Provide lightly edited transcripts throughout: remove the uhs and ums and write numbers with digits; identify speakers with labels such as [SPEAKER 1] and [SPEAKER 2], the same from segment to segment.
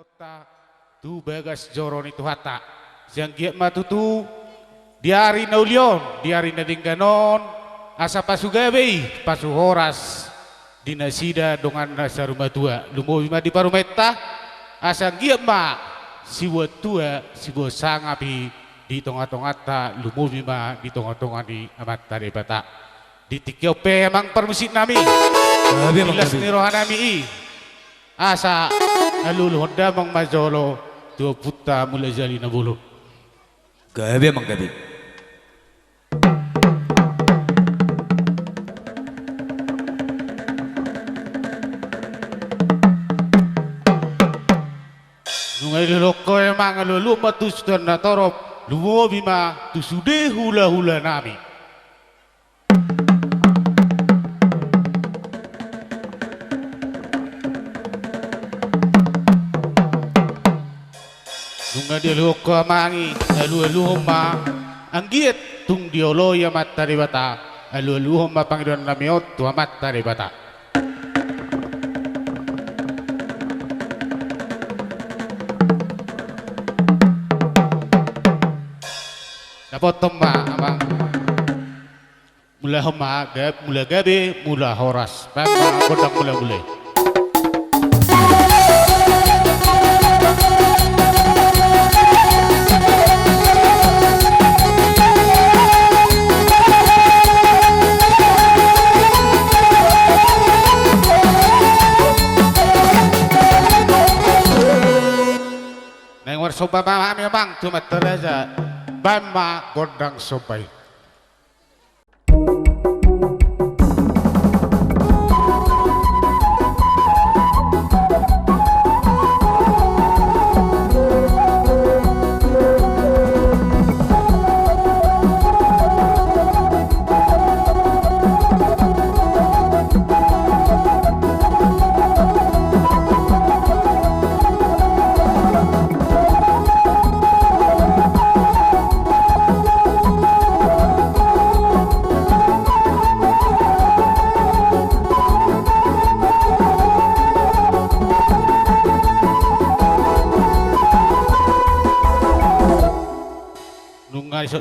[SPEAKER 1] kota tu bagas joron itu hata yang giat matutu diari naulion diari nadingganon asa pasugabe pasu horas dinasida dongan nasa rumah tua lumo bima di parumeta asa giat ma siwa tua siwa sangapi di tongah-tongah ta lumo bima di tongah-tongah di amat tadi bata di tikyo pe emang permusit nami bilas ni rohanami asa alulu honda mang majolo dua puta mulai jali na bulu
[SPEAKER 2] gabi mang gabi
[SPEAKER 1] nungai loko emang alulu matus dan natorop lumo bima tu sude hula-hula nami nunga dia loko amangi alu homa anggiet tung diolo ya mata de bata alu homa pangidon namiot tu mata de bata dapat toma abang mula homa gab mula gabe mula horas papa kodang mula soba mama memang cuma teraja bama godang sobai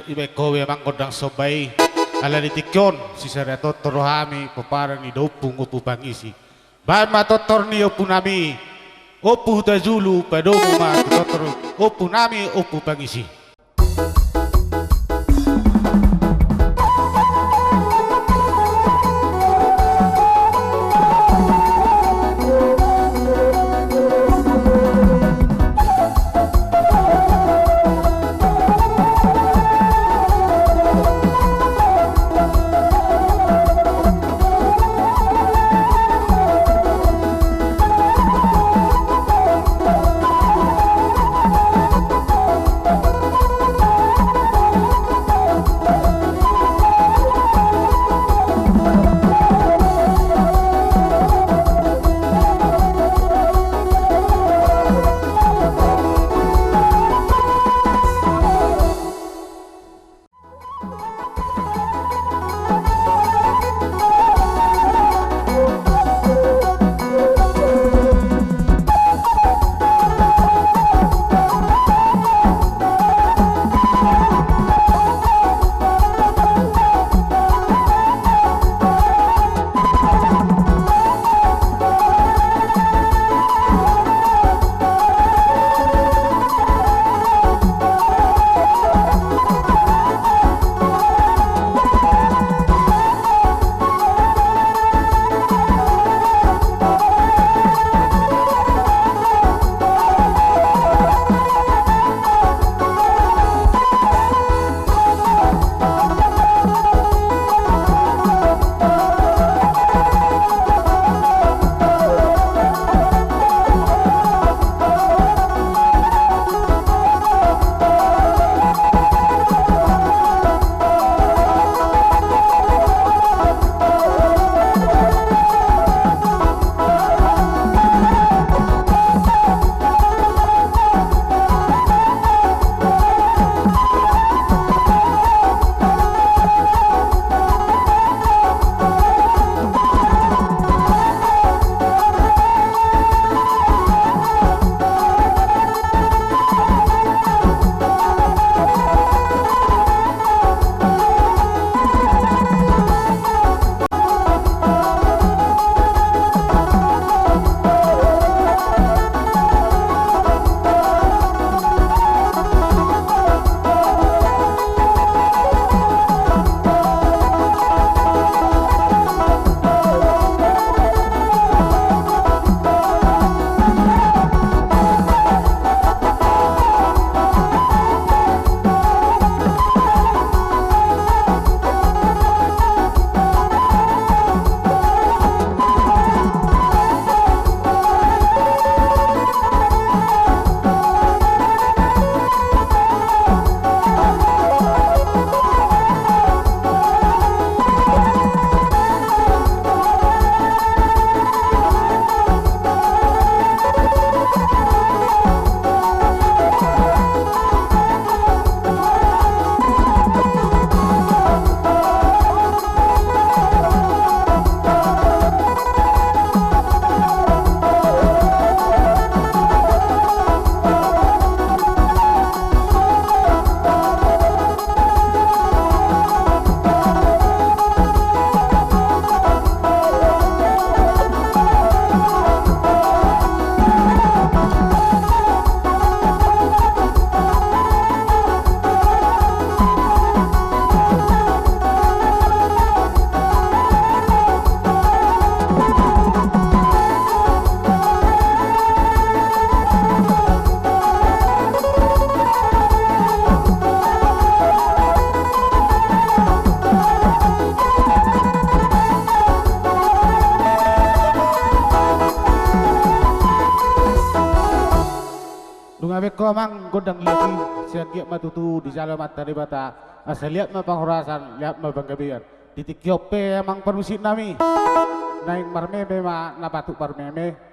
[SPEAKER 1] ibe kowe mang kodang sobai ala ditikyon si sarato torohami paparang ni dopung upu pangisi bama totor ni opu nami opu tajulu padomu ma totor opu nami opu pangisi Lungabe ko mang godang lagi siang matutu di jalan mata di bata. Asal lihat mah penghurasan, lihat mah banggabian. Di tikyope emang perusin nami. Naik marmeme mah napatuk marmeme.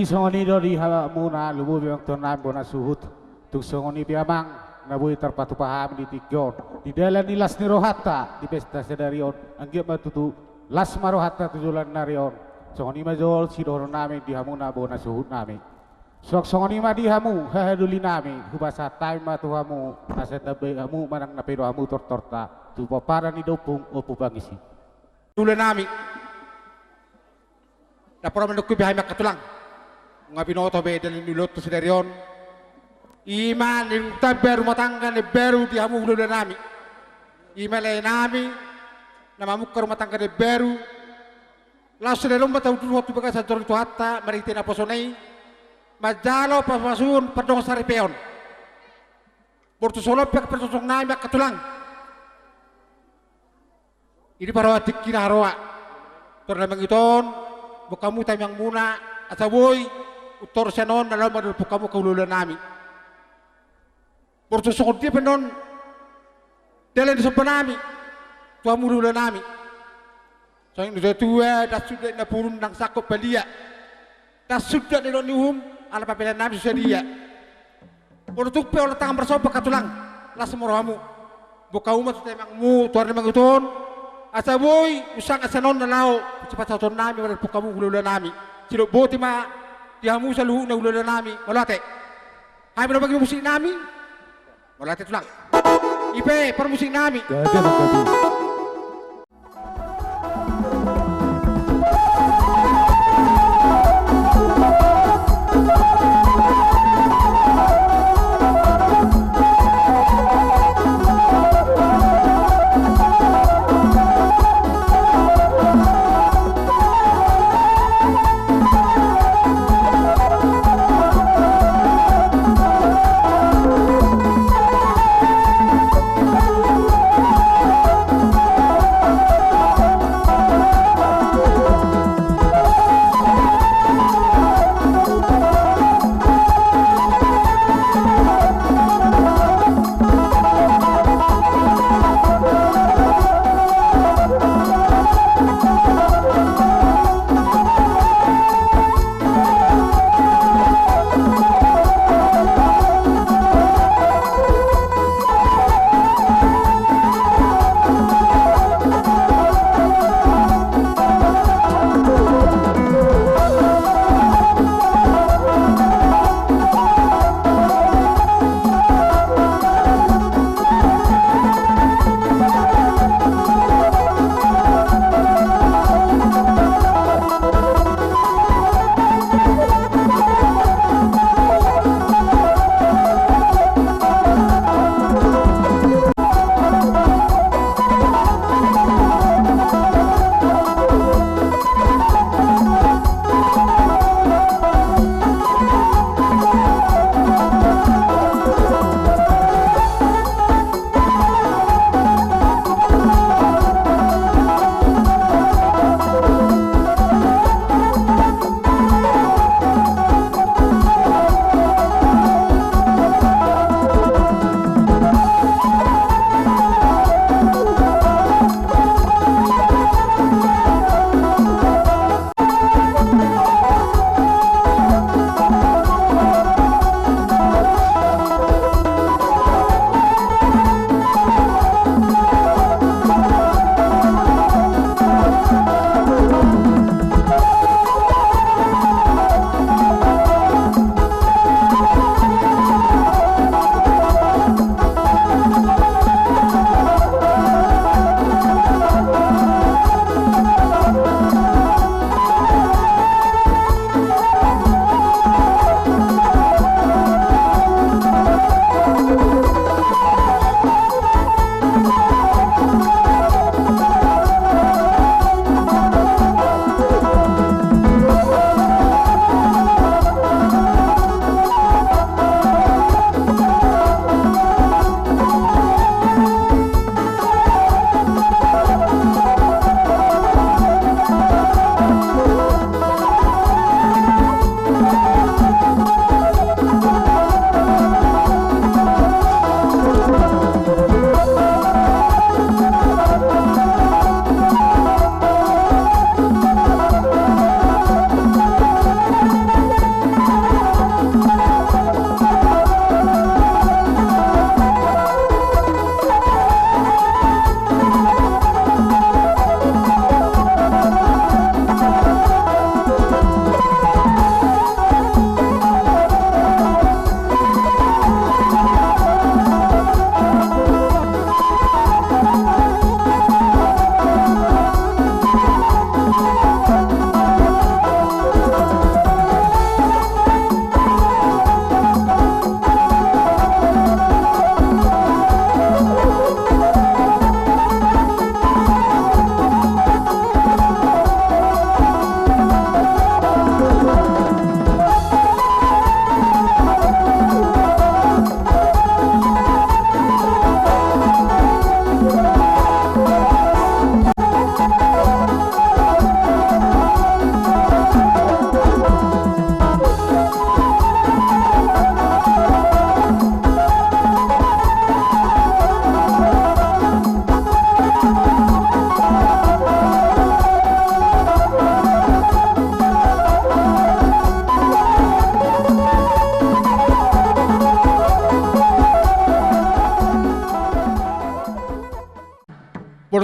[SPEAKER 1] Jadi songoni dari muna lubu biang tonam bona suhut tuk songoni biamang nabui terpatu paham di tigon di dalam nilas ni rohata di pesta sedarion anggiat matutu las marohata tujulan narion songoni majol sidoro nami di hamuna bona suhut nami sok songoni ma di hamu hahaduli nami hubasa time matu hamu asa tabe hamu manang napedo hamu tortorta tu papara ni dopung opu bangisi
[SPEAKER 3] tulen nami dapur menukui bihai makatulang ngabinoto be dalin niloto sedarion iman ing taber rumah tangga ne beru di hamu ulo nami imale nami nama muka rumah tangga ne beru lasu de lomba tau dulu waktu bekas sajor itu hatta maritin apa sonai majalo pas masun padong sari peon bortu solop pek persosok nami makatulang ini para dikira roa torna mengiton bukamu tayang muna asa boy utor senon dalam model bukamu kaululan nami borto sokon dia penon delen di nami tua mululan nami so yang sudah tua dah sudah na purun nang sakop balia dah sudah di nihum ala papelan nami sudah dia borto pe olah tangan bersopa katulang lah semorohamu bukamu mas tayangmu tuar mengiton asa boy usang asa non nalao cepat sauton nami model bukamu kaululan nami silok boti ma dihamu saluhu na ulo nami malate ay mo bagi musik nami malate tulang ipe per musik nami
[SPEAKER 1] gada magabi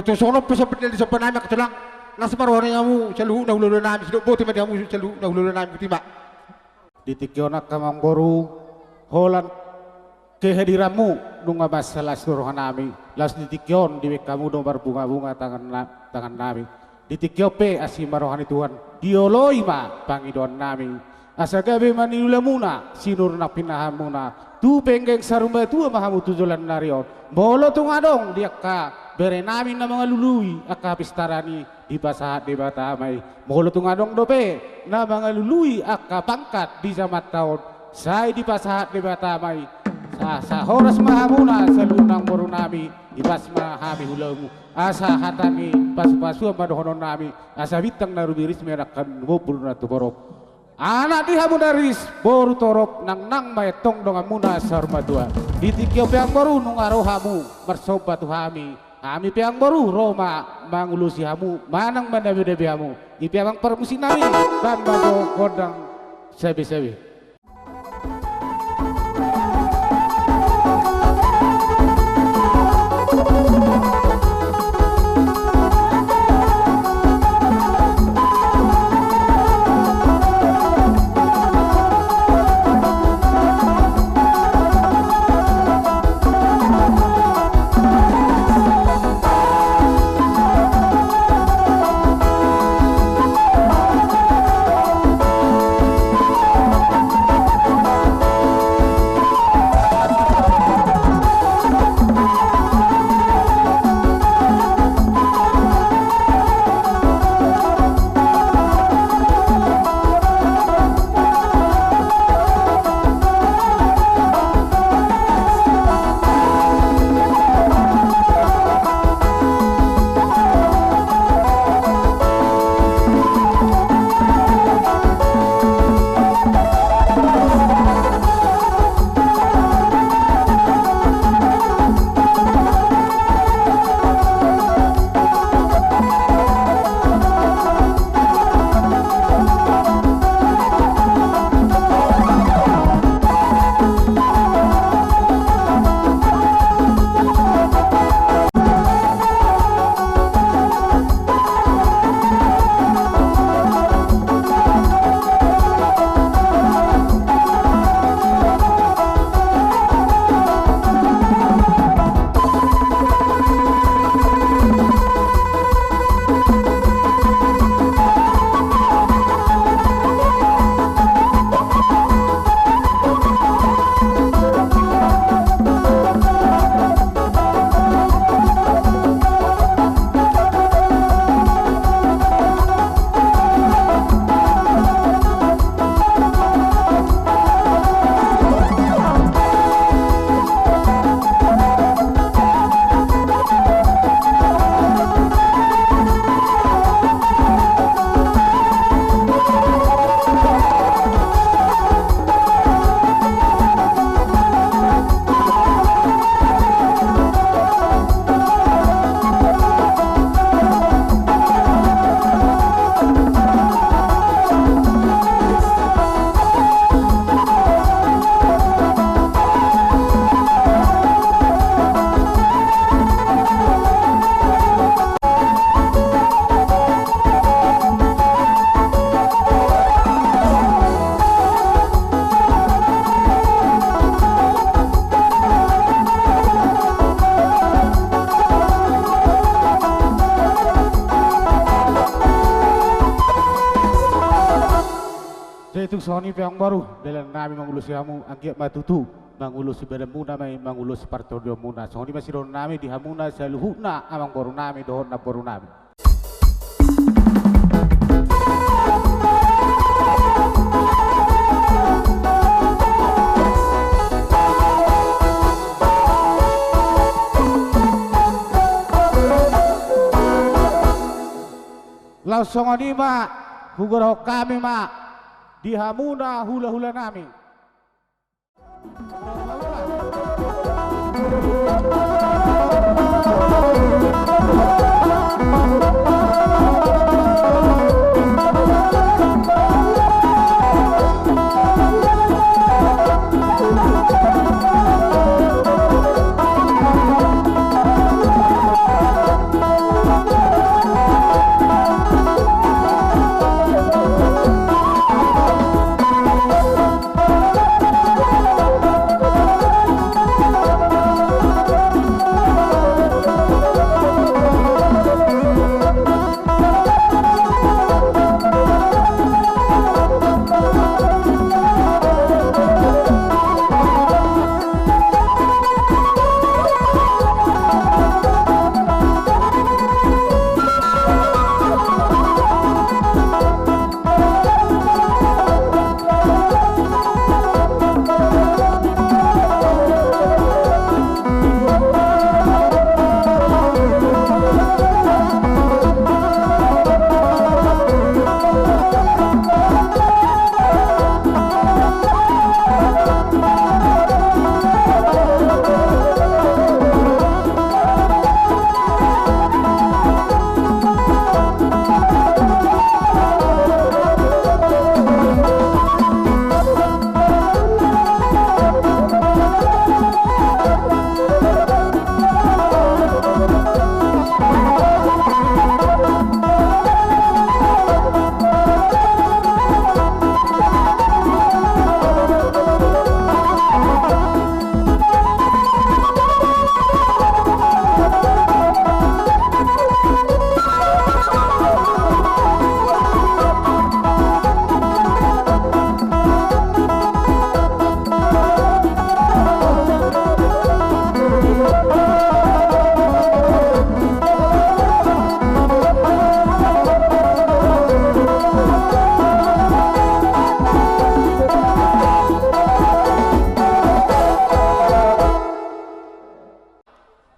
[SPEAKER 3] Mertu sono pesa pedel di sopan nami ketelang. Nas marwani kamu selalu na ulul nami sidok boti mati kamu selalu na ulul nami kutima.
[SPEAKER 1] Ditikyonak kamang boru holan kehadiranmu nunga masalah suruhan nami. Las ditikyon diwek kamu dong berbunga-bunga tangan nami. Ditikyo pe asima rohani Tuhan. Dioloi ma pangidon nami. Asa gabe maniula muna sinur na pinahamuna. Tu penggeng sarumba tu mahamu tujulan narion. Bolo tu ngadong dia ka bere nami na mga lului aka pistarani di pasahat di batamay. Bolo tu ngadong dope na mga lului aka pangkat di jamat taon. Say di pasahat di batamay. Sa horas mahamuna sa lunang boro nami ipas mahami hulamu. Asa hatani pas-pasu madohonon nami. Asa bitang narubiris merakan ngobul na tuborok. Anak dihamu daris boru torop nang mayetong dong amuna sarmadua ditikyo piang boru nung arohamu mersobat tuhami kami piang boru Roma mangulusi hamu manang mandabi-dabi hamu ipiamang permusi nami bambago kodang sebi-sebi. Soni piang baru dalam nami mangulusi hamu anggiat matutu mangulusi bedamuna may mangulusi partodio muna soni masih don nami di hamuna saluhuna amang baru nami dohon na baru nami. Langsung ani mak huguro kami mak di hamuna hula-hula nami.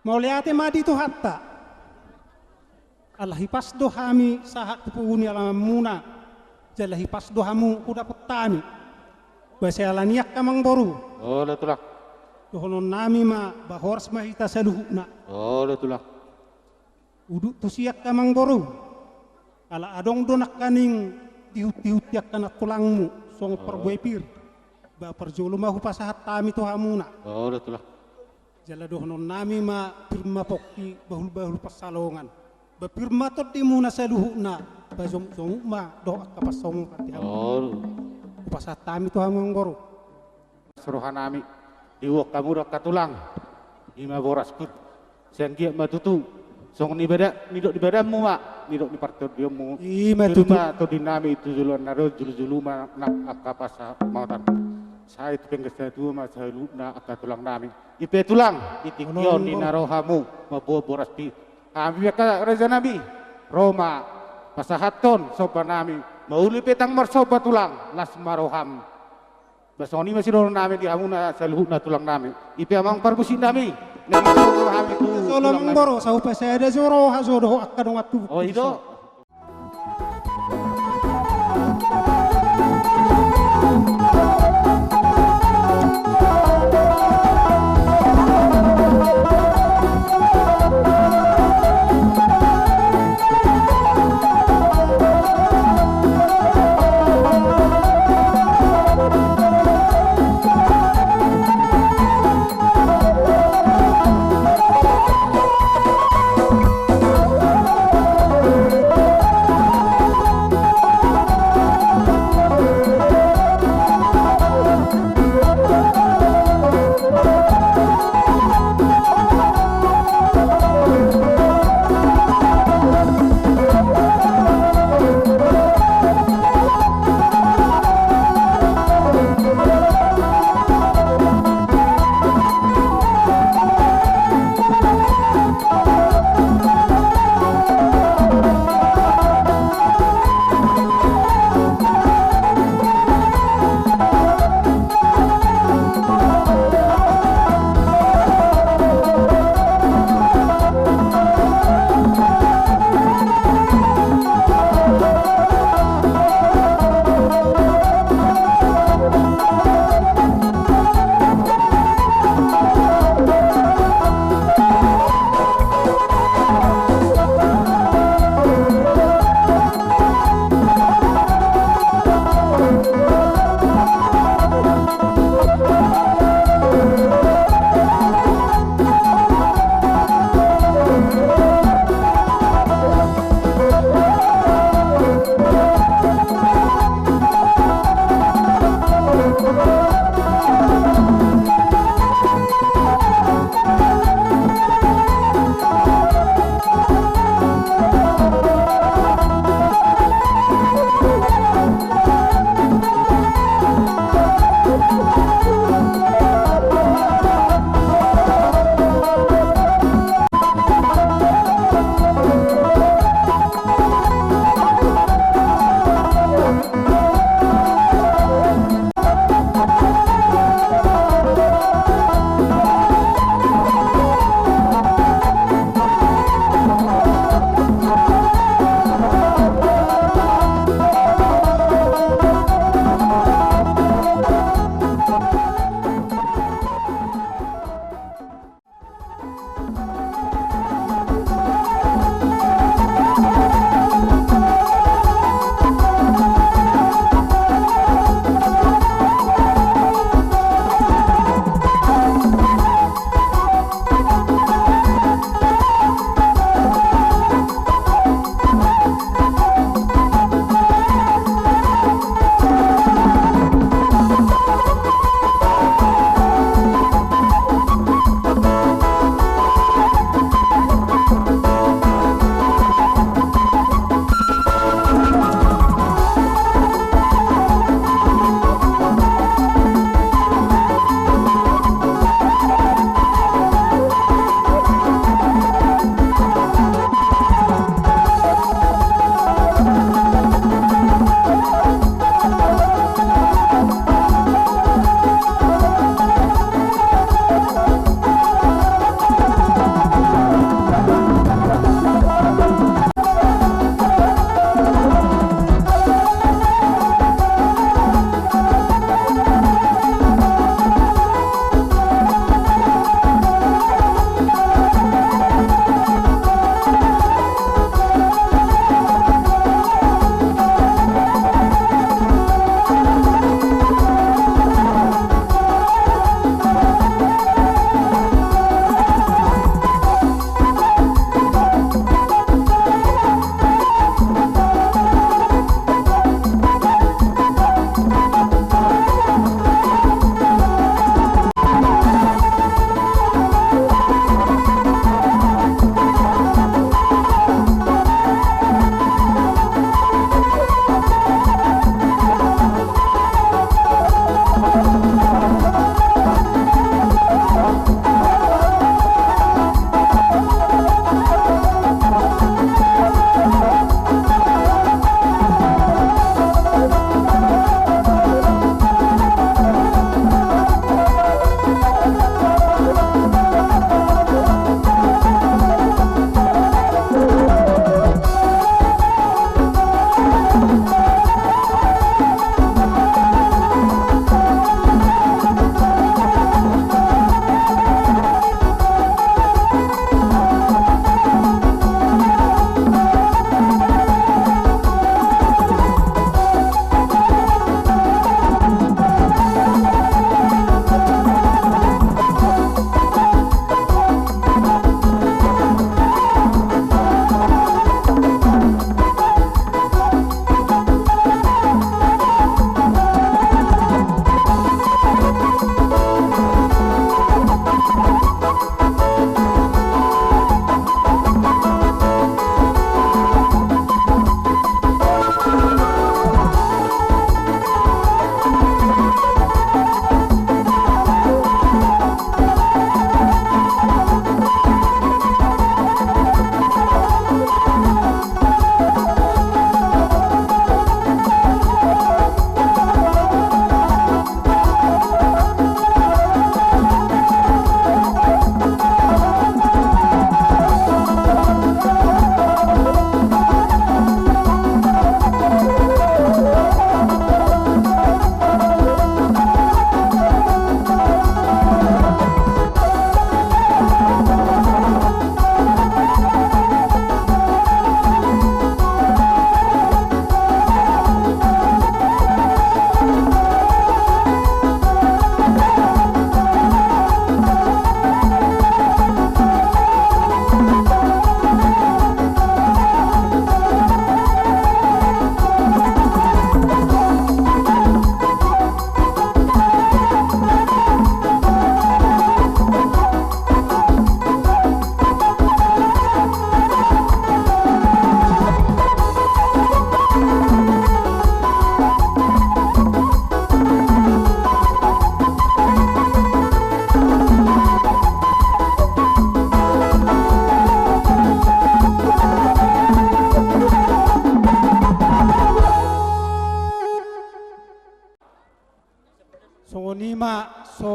[SPEAKER 4] mau lihat madi tu hatta Allah hipas dohami sahat kupuni alam muna jala hipas dohamu kuda petani bahasa alaniak kamang boru
[SPEAKER 1] Oh, itulah.
[SPEAKER 4] dohonon nami ma bahors mahita saluhuna
[SPEAKER 1] Oh, itulah.
[SPEAKER 4] uduk tu siak kamang boru ala adong donak kaning tihut-tihut yak kana tulangmu song perbuepir ba perjolo mahu pasahat tami to hamuna
[SPEAKER 1] Oh, itulah.
[SPEAKER 4] jala dohonon nami ma pirma pokki bahul-bahul pasalongan ba pirma to di muna saluhuna ba zong ma do kapasong pati hamu
[SPEAKER 1] Oh,
[SPEAKER 4] pasahat tami to hamang boru
[SPEAKER 1] suruhan nami. Diwok kamu dak katulang. Ima boras kut. Sanggiat matutu. Song ni beda, nidok di badamu mak, nidok di partor diomu.
[SPEAKER 4] Ima tutu.
[SPEAKER 1] Atau dinami itu juluan naro julu ma nak akapasa mautan. Saya itu penggesnya tu ma saya luna akatulang nami. Ipe tulang, itingkion di naro hamu, mabuah boras pi. Kami ka raja nabi. Roma pasahaton sopan nami. Mauli petang marsoba tulang las maroham. Basoni masih dorong nami di amuna saluhna tulang nami. Ipe amang parbusin nami. Nami kami tu.
[SPEAKER 4] Solam boro sa upasada zoro hazodo akadong atu
[SPEAKER 1] Oh itu.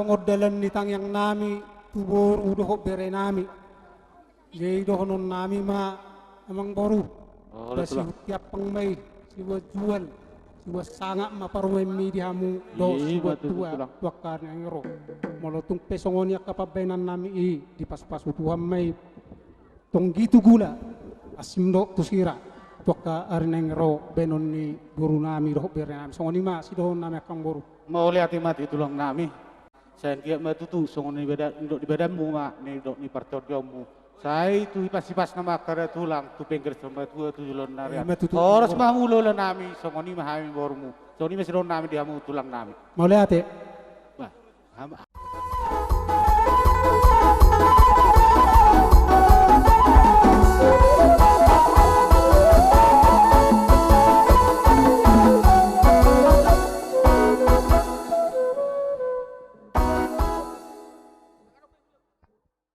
[SPEAKER 4] songodalan ni tang yang nami tubor udah bere nami. Jadi doh non nami ma amang boru. Basi tiap pangmay siwa jual siwa sanga maparway mi dihamu do siwa tua tuakar yang ero. Molotung pesongonia kapabenan nami i di pas-pasu tuam may tong gitu gula asimdo tusira tuaka arineng ero benon ni guru nami doh bere nami songoni ma si doh nami akang boru.
[SPEAKER 1] Mau lihat mati tulang nami. Saya kiat matutu songoni beda ndok di badanmu ma ni dok ni partorjomu. Saya itu pas nama akar tulang tu pengger sama tua tu julon nari. Horas mah mulo la nami songoni mah hami bormu. Songoni masih don nami diamu tulang nami.
[SPEAKER 4] Mau lihat ya?
[SPEAKER 1] Wah,